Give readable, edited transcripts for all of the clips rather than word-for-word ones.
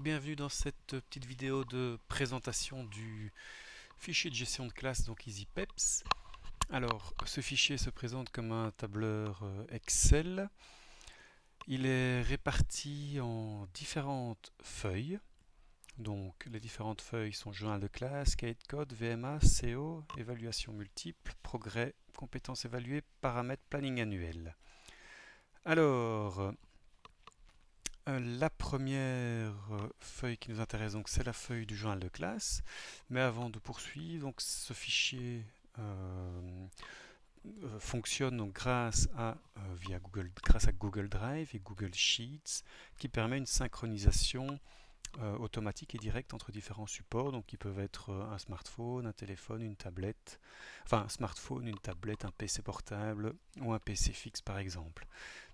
Bienvenue dans cette petite vidéo de présentation du fichier de gestion de classe, donc EasyPeps. Alors, ce fichier se présente comme un tableur Excel. Il est réparti en différentes feuilles. Donc, les différentes feuilles sont journal de classe, cahier de code, VMA, CO, évaluation multiple, progrès, compétences évaluées, paramètres, planning annuel. Alors, la première feuille qui nous intéresse, donc, c'est la feuille du journal de classe. Mais avant de poursuivre, donc, ce fichier fonctionne donc grâce à Google Drive et Google Sheets, qui permet une synchronisation automatique et directe entre différents supports, donc qui peuvent être un smartphone, un téléphone, une tablette, enfin un smartphone, une tablette, un PC portable ou un PC fixe par exemple.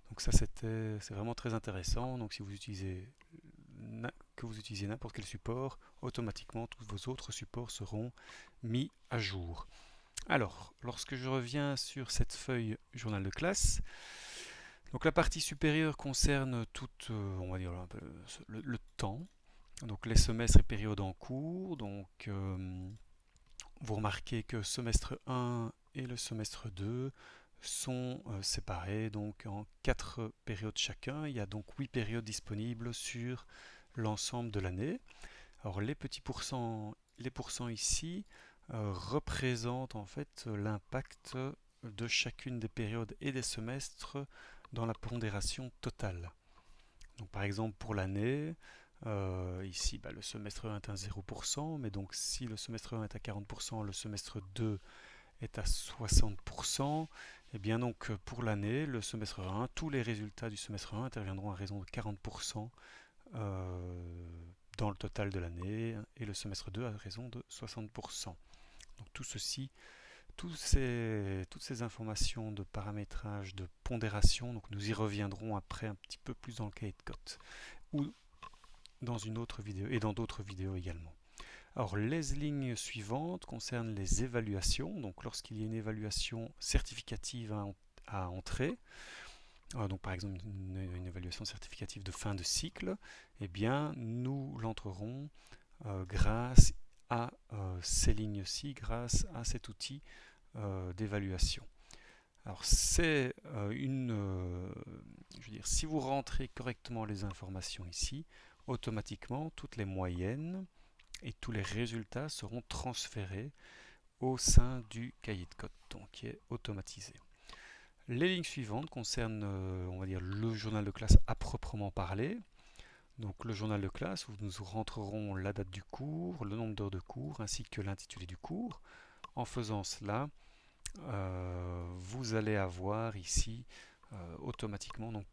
Donc ça c'est vraiment très intéressant. Donc si vous utilisez n'importe quel support, automatiquement tous vos autres supports seront mis à jour. Alors, lorsque je reviens sur cette feuille journal de classe, donc la partie supérieure concerne tout, on va dire un peu le temps, donc les semestres et périodes en cours. Donc vous remarquez que semestre 1 et le semestre 2 sont séparés donc en 4 périodes chacun. Il y a donc 8 périodes disponibles sur l'ensemble de l'année. Alors les pourcents ici représentent en fait l'impact de chacune des périodes et des semestres dans la pondération totale. Donc par exemple pour l'année, ici le semestre 1 est à 0%, mais donc si le semestre 1 est à 40%, le semestre 2 est à 60%, et bien donc pour l'année, le semestre 1, tous les résultats du semestre 1 interviendront à raison de 40% dans le total de l'année, et le semestre 2 à raison de 60%. Donc tout ceci, toutes ces informations de paramétrage, de pondération, donc nous y reviendrons après un petit peu plus dans le cahier de code, ou dans une autre vidéo, et dans d'autres vidéos également. Alors les lignes suivantes concernent les évaluations. Donc lorsqu'il y a une évaluation certificative à entrer, donc par exemple une évaluation certificative de fin de cycle, eh bien nous l'entrerons grâce à ces lignes-ci, grâce à cet outil d'évaluation. Alors c'est je veux dire, si vous rentrez correctement les informations ici, automatiquement toutes les moyennes et tous les résultats seront transférés au sein du cahier de code, donc qui est automatisé. Les lignes suivantes concernent, on va dire, le journal de classe à proprement parler. Donc le journal de classe où nous rentrerons la date du cours, le nombre d'heures de cours ainsi que l'intitulé du cours. En faisant cela, vous allez avoir ici automatiquement, donc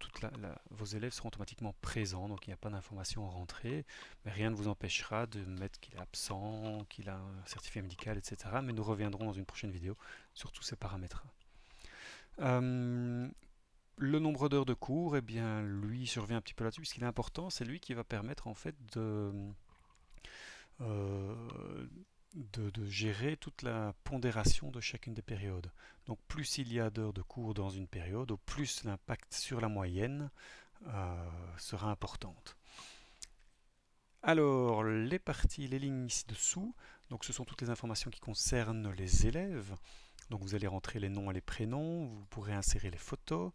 vos élèves seront automatiquement présents, donc il n'y a pas d'information en rentrée, mais rien ne vous empêchera de mettre qu'il est absent, qu'il a un certificat médical, etc. Mais nous reviendrons dans une prochaine vidéo sur tous ces paramètres. Le nombre d'heures de cours, eh bien, lui survient un petit peu là-dessus, puisqu'il est important, c'est lui qui va permettre en fait de gérer toute la pondération de chacune des périodes. Donc plus il y a d'heures de cours dans une période, au plus l'impact sur la moyenne sera importante. Alors les lignes ici dessous, donc ce sont toutes les informations qui concernent les élèves. Donc vous allez rentrer les noms et les prénoms, vous pourrez insérer les photos,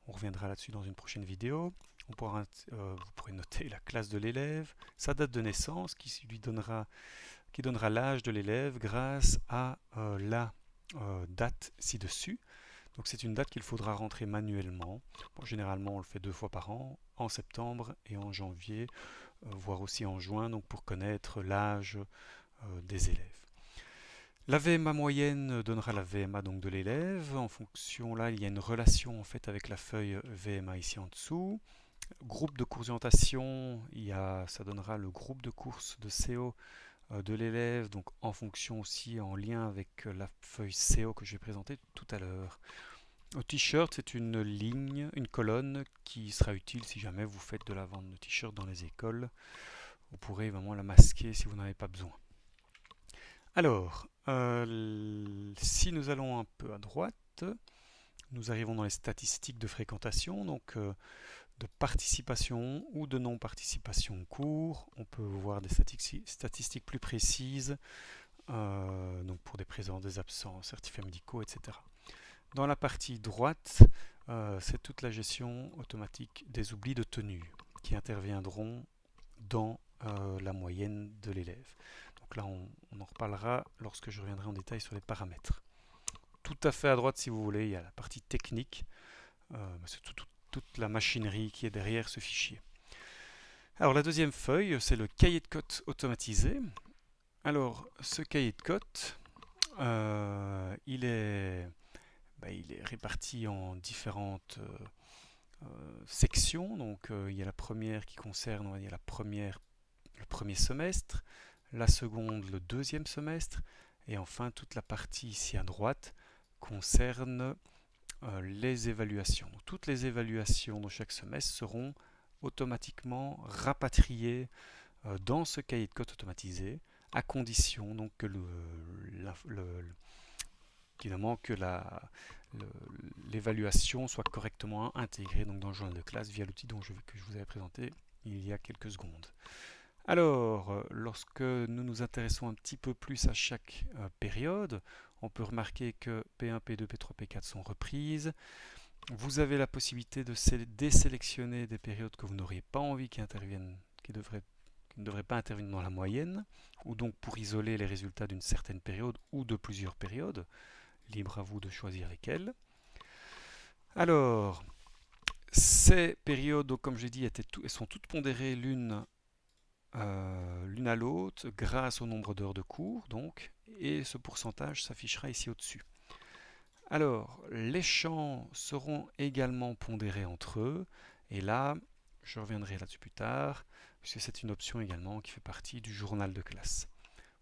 on reviendra là-dessus dans une prochaine vidéo. Vous pourrez noter la classe de l'élève, sa date de naissance qui donnera l'âge de l'élève grâce à la date ci-dessus. Donc c'est une date qu'il faudra rentrer manuellement. Bon, généralement on le fait 2 fois par an, en septembre et en janvier, voire aussi en juin, donc pour connaître l'âge des élèves. La VMA moyenne donnera la VMA donc de l'élève. En fonction, là, il y a une relation en fait avec la feuille VMA ici en dessous. Groupe de course d'orientation, ça donnera le groupe de course de CO de l'élève, donc en fonction aussi, en lien avec la feuille CO que je vais présenter tout à l'heure. Au t-shirt, c'est une ligne, une colonne qui sera utile si jamais vous faites de la vente de t-shirts dans les écoles. Vous pourrez vraiment la masquer si vous n'en avez pas besoin. Alors, si nous allons un peu à droite, nous arrivons dans les statistiques de fréquentation. Donc, de participation ou de non-participation au cours. On peut voir des statistiques plus précises, donc pour des présents, des absents, certificats médicaux, etc. Dans la partie droite, c'est toute la gestion automatique des oublis de tenue qui interviendront dans la moyenne de l'élève. Donc là, on en reparlera lorsque je reviendrai en détail sur les paramètres. Tout à fait à droite, si vous voulez, il y a la partie technique, c'est toute la machinerie qui est derrière ce fichier. Alors la deuxième feuille, c'est le cahier de code automatisé. Alors ce cahier de code, il est réparti en différentes sections. Donc il y a la première qui concerne, on va dire, le premier semestre, la seconde le deuxième semestre, et enfin toute la partie ici à droite concerne les évaluations. Donc, toutes les évaluations de chaque semestre seront automatiquement rapatriées dans ce cahier de code automatisé, à condition donc que évidemment que l'évaluation soit correctement intégrée donc dans le journal de classe via l'outil que je vous avais présenté il y a quelques secondes. Alors, lorsque nous nous intéressons un petit peu plus à chaque période, on peut remarquer que P1, P2, P3, P4 sont reprises. Vous avez la possibilité de désélectionner des périodes que vous n'auriez pas envie qui ne devraient pas intervenir dans la moyenne, ou donc pour isoler les résultats d'une certaine période ou de plusieurs périodes. Libre à vous de choisir lesquelles. Alors, ces périodes, donc, comme j'ai dit, elles sont toutes pondérées l'une à l'autre grâce au nombre d'heures de cours, donc, et ce pourcentage s'affichera ici au-dessus. Alors, les champs seront également pondérés entre eux, et là, je reviendrai là-dessus plus tard, puisque c'est une option également qui fait partie du journal de classe.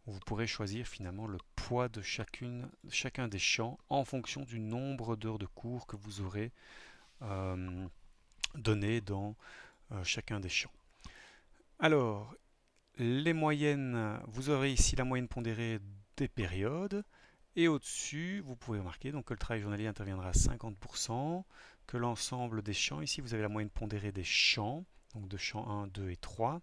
Vous pourrez choisir finalement le poids de chacun des champs en fonction du nombre d'heures de cours que vous aurez donné dans chacun des champs. Alors, les moyennes, vous aurez ici la moyenne pondérée des périodes, et au-dessus, vous pouvez remarquer donc, que le travail journalier interviendra à 50%, que l'ensemble des champs, ici vous avez la moyenne pondérée des champs, donc de champs 1, 2 et 3,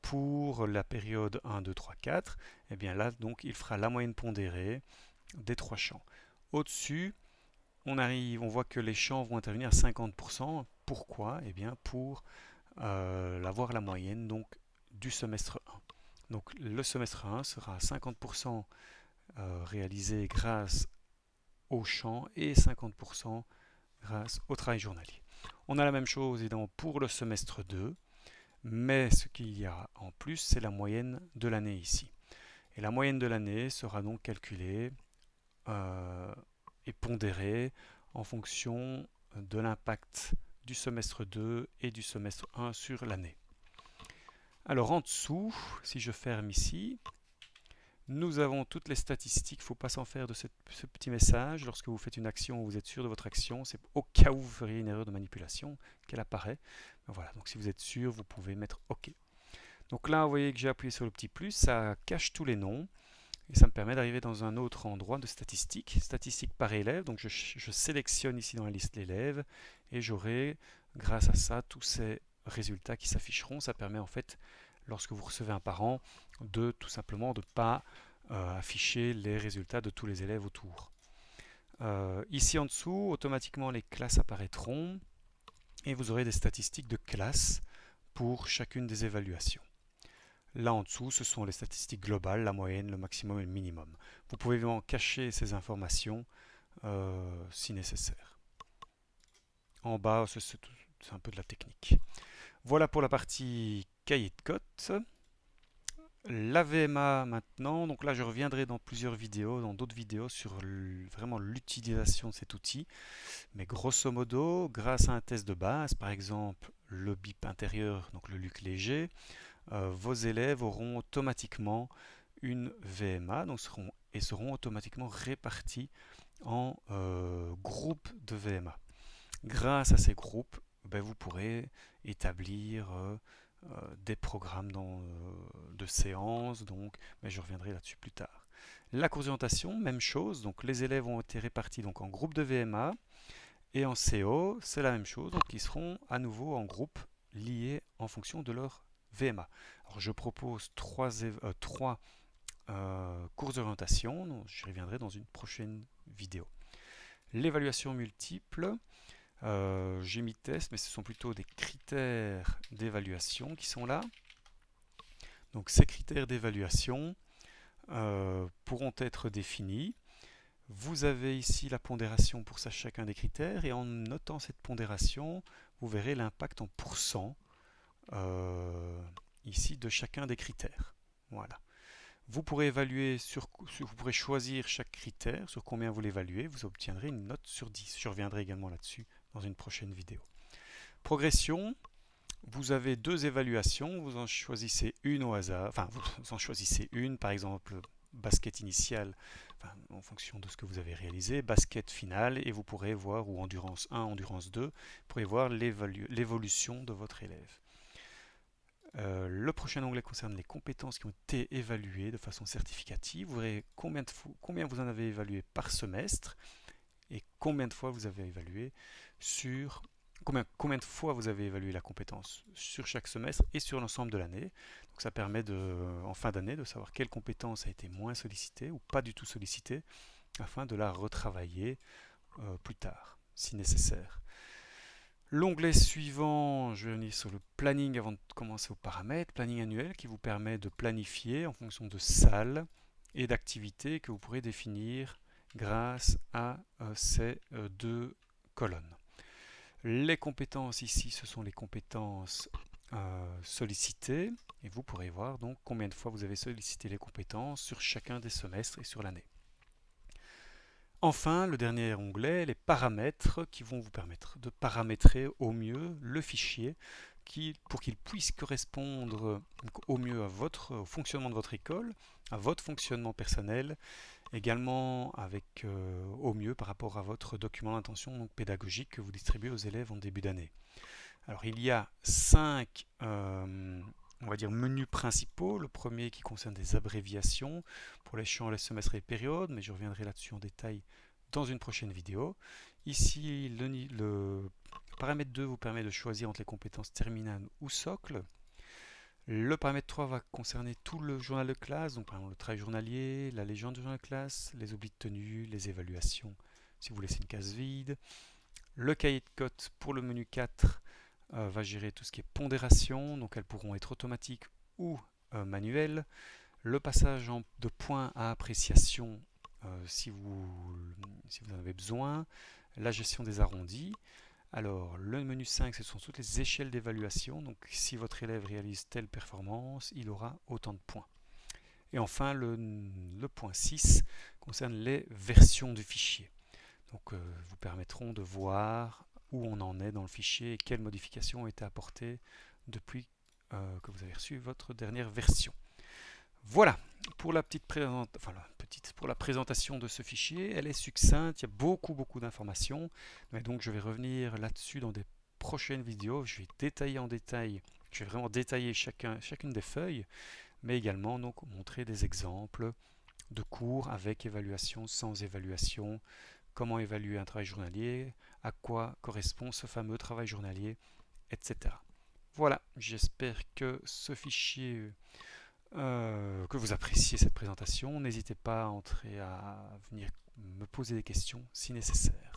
pour la période 1, 2, 3, 4, et bien là, donc, il fera la moyenne pondérée des 3 champs. Au-dessus, on voit que les champs vont intervenir à 50%. Pourquoi? Eh bien, pour avoir la moyenne donc, du semestre 1. Donc, le semestre 1 sera à 50% réalisé grâce aux champs et 50% grâce au travail journalier. On a la même chose évidemment pour le semestre 2. Mais ce qu'il y a en plus, c'est la moyenne de l'année ici. Et la moyenne de l'année sera donc calculée et pondérée en fonction de l'impact du semestre 2 et du semestre 1 sur l'année. Alors en dessous, si je ferme ici, nous avons toutes les statistiques. Il ne faut pas s'en faire de ce petit message. Lorsque vous faites une action, vous êtes sûr de votre action. C'est au cas où vous feriez une erreur de manipulation qu'elle apparaît. Voilà, donc si vous êtes sûr, vous pouvez mettre OK. Donc là, vous voyez que j'ai appuyé sur le petit plus, ça cache tous les noms. Et ça me permet d'arriver dans un autre endroit de statistiques. Statistiques par élève. Donc je sélectionne ici dans la liste l'élève. Et j'aurai, grâce à ça, tous ces résultats qui s'afficheront. Ça permet en fait, lorsque vous recevez un parent, de tout simplement de ne pas afficher les résultats de tous les élèves autour. Ici en dessous, automatiquement les classes apparaîtront et vous aurez des statistiques de classe pour chacune des évaluations. Là en dessous, ce sont les statistiques globales, la moyenne, le maximum et le minimum. Vous pouvez évidemment cacher ces informations si nécessaire. En bas, c'est un peu de la technique. Voilà pour la partie cahier de code. La VMA maintenant, donc là je reviendrai dans plusieurs vidéos, dans d'autres vidéos sur vraiment l'utilisation de cet outil. Mais grosso modo, grâce à un test de base, par exemple le bip intérieur, donc le LUC léger, vos élèves auront automatiquement une VMA donc seront automatiquement répartis en groupes de VMA. Grâce à ces groupes, vous pourrez établir des programmes de séances, mais je reviendrai là-dessus plus tard. La cours d'orientation, même chose, donc les élèves ont été répartis donc, en groupes de VMA Et en CO, c'est la même chose, donc ils seront à nouveau en groupe liés en fonction de leur VMA. Alors je propose trois courses d'orientation, j'y reviendrai dans une prochaine vidéo. L'évaluation multiple, j'ai mis test, mais ce sont plutôt des critères d'évaluation qui sont là. Donc ces critères d'évaluation pourront être définis. Vous avez ici la pondération pour chacun des critères et en notant cette pondération, vous verrez l'impact en pourcent ici de chacun des critères. Voilà. Vous pourrez évaluer vous pourrez choisir chaque critère, sur combien vous l'évaluez, vous obtiendrez une note sur 10. Je reviendrai également là-dessus dans une prochaine vidéo. Progression, vous avez deux évaluations, vous en choisissez une au hasard, enfin vous en choisissez une, par exemple basket initial, en fonction de ce que vous avez réalisé, basket final, et vous pourrez voir, ou endurance 1, endurance 2, vous pourrez voir l'évolution de votre élève. Le prochain onglet concerne les compétences qui ont été évaluées de façon certificative. Vous verrez combien vous en avez évalué par semestre et combien de fois vous avez évalué sur combien de fois vous avez évalué la compétence sur chaque semestre et sur l'ensemble de l'année. Donc ça permet en fin d'année de savoir quelle compétence a été moins sollicitée ou pas du tout sollicitée afin de la retravailler plus tard si nécessaire. L'onglet suivant, je vais venir sur le planning avant de commencer aux paramètres. Planning annuel qui vous permet de planifier en fonction de salles et d'activités que vous pourrez définir grâce à ces deux colonnes. Les compétences ici, ce sont les compétences sollicitées et vous pourrez voir donc combien de fois vous avez sollicité les compétences sur chacun des semestres et sur l'année. Enfin, le dernier onglet, les paramètres qui vont vous permettre de paramétrer au mieux le fichier pour qu'il puisse correspondre au mieux au fonctionnement de votre école, à votre fonctionnement personnel, également au mieux par rapport à votre document d'intention pédagogique que vous distribuez aux élèves en début d'année. Alors il y a 5 on va dire menus principaux. Le premier qui concerne des abréviations pour les champs, les semestres et les périodes, mais je reviendrai là-dessus en détail dans une prochaine vidéo. Ici, le paramètre 2 vous permet de choisir entre les compétences terminales ou socle. Le paramètre 3 va concerner tout le journal de classe, donc par exemple le travail journalier, la légende du journal de classe, les oublis de tenue, les évaluations si vous laissez une case vide. Le cahier de cote pour le menu 4 va gérer tout ce qui est pondération, donc elles pourront être automatiques ou manuelles. Le passage de points à appréciation si vous en avez besoin. La gestion des arrondis. Alors, le menu 5, ce sont toutes les échelles d'évaluation. Donc, si votre élève réalise telle performance, il aura autant de points. Et enfin, le point 6 concerne les versions du fichier. Donc, vous permettront de voir où on en est dans le fichier et quelles modifications ont été apportées depuis que vous avez reçu votre dernière version. Voilà pour la présentation de ce fichier. Elle est succincte, il y a beaucoup d'informations, mais donc je vais revenir là-dessus dans des prochaines vidéos. Je vais détailler en détail, je vais vraiment détailler chacune des feuilles, mais également donc montrer des exemples de cours avec évaluation, sans évaluation, comment évaluer un travail journalier, à quoi correspond ce fameux travail journalier, etc. Voilà, j'espère que ce fichier, que vous appréciez cette présentation. N'hésitez pas à venir me poser des questions si nécessaire.